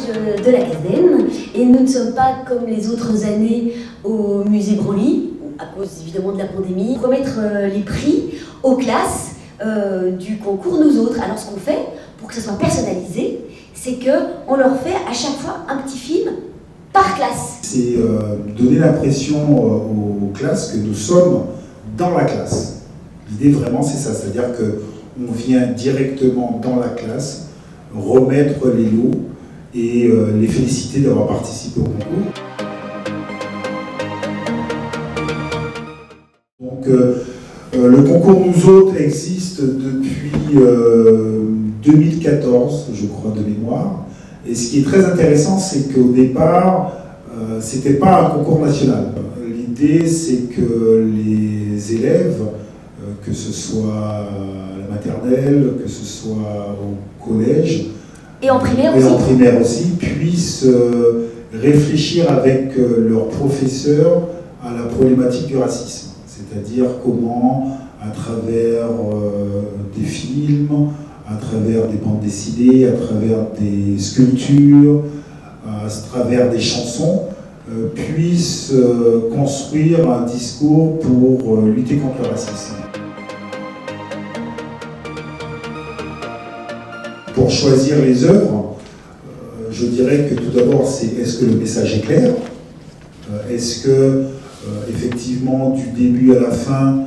de la Casdenne et nous ne sommes pas comme les autres années au musée Branly, à cause évidemment de la pandémie, remettre les prix aux classes du concours Nous Autres. Alors ce qu'on fait, pour que ce soit personnalisé, c'est qu'on leur fait à chaque fois un petit film par classe. C'est donner l'impression aux classes que nous sommes dans la classe. L'idée vraiment c'est ça, c'est-à-dire qu'on vient directement dans la classe remettre les lots et les féliciter d'avoir participé au concours. Donc le concours Nous Autres existe depuis 2014, je crois, de mémoire. Et ce qui est très intéressant, c'est qu'au départ, c'était pas un concours national. L'idée, c'est que les élèves, que ce soit à la maternelle, que ce soit au collège, et en primaire aussi, puissent réfléchir avec leurs professeurs à la problématique du racisme. C'est-à-dire comment, à travers des films, à travers des bandes dessinées, à travers des sculptures, à travers des chansons, puissent construire un discours pour lutter contre le racisme. Pour choisir les œuvres, je dirais que tout d'abord, c'est est-ce que le message est clair ? Est-ce que, effectivement, du début à la fin,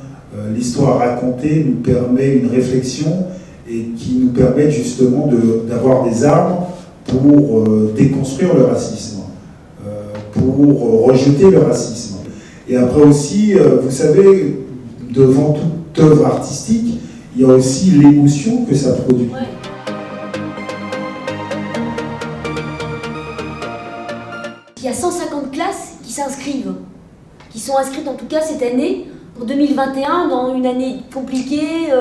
l'histoire racontée nous permet une réflexion et qui nous permet justement d'avoir des armes pour déconstruire le racisme, pour rejeter le racisme. Et après aussi, vous savez, devant toute œuvre artistique, il y a aussi l'émotion que ça produit. Ouais. Il y a 150 classes qui s'inscrivent, qui sont inscrites en tout cas cette année, pour 2021, dans une année compliquée,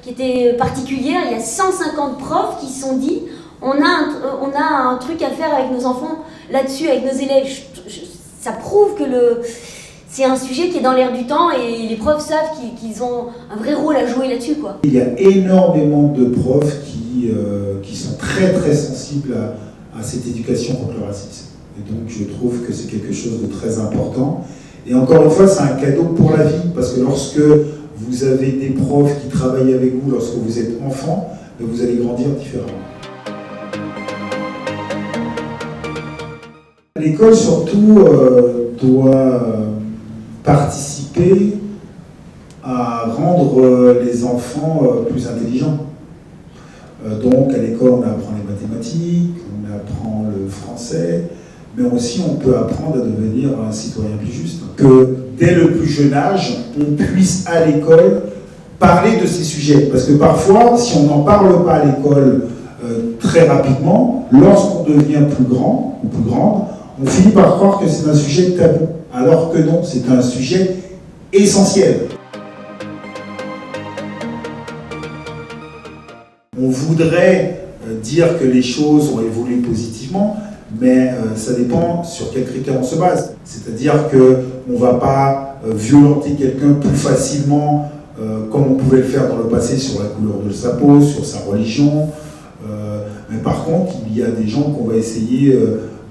qui était particulière. Il y a 150 profs qui se sont dit on a un truc à faire avec nos enfants là-dessus, avec nos élèves. Ça prouve que c'est un sujet qui est dans l'air du temps et les profs savent qu'ils ont un vrai rôle à jouer là-dessus, quoi. Il y a énormément de profs qui sont très très sensibles à cette éducation contre le racisme. Et donc je trouve que c'est quelque chose de très important. Et encore une fois, c'est un cadeau pour la vie, parce que lorsque vous avez des profs qui travaillent avec vous, lorsque vous êtes enfant, vous allez grandir différemment. L'école surtout doit participer à rendre les enfants plus intelligents. Donc à l'école, on apprend les mathématiques, on apprend le français, mais aussi on peut apprendre à devenir un citoyen plus juste. Que dès le plus jeune âge, on puisse à l'école parler de ces sujets. Parce que parfois, si on n'en parle pas à l'école très rapidement, lorsqu'on devient plus grand ou plus grande, on finit par croire que c'est un sujet tabou. Alors que non, c'est un sujet essentiel. On voudrait dire que les choses ont évolué positivement, mais ça dépend sur quels critères on se base. C'est-à-dire qu'on ne va pas violenter quelqu'un plus facilement comme on pouvait le faire dans le passé sur la couleur de sa peau, sur sa religion. Mais par contre, il y a des gens qu'on va essayer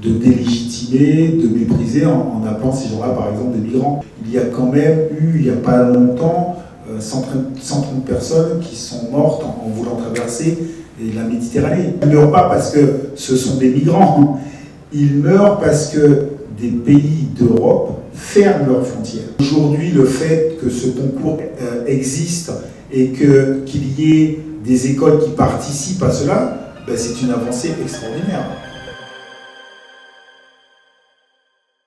de délégitimer, de mépriser en appelant ces gens-là par exemple des migrants. Il y a quand même eu, il n'y a pas longtemps, 130 personnes qui sont mortes en voulant traverser la Méditerranée. Ils ne meurent pas parce que ce sont des migrants, ils meurent parce que des pays d'Europe ferment leurs frontières. Aujourd'hui, le fait que ce concours existe et qu'il y ait des écoles qui participent à cela, c'est une avancée extraordinaire.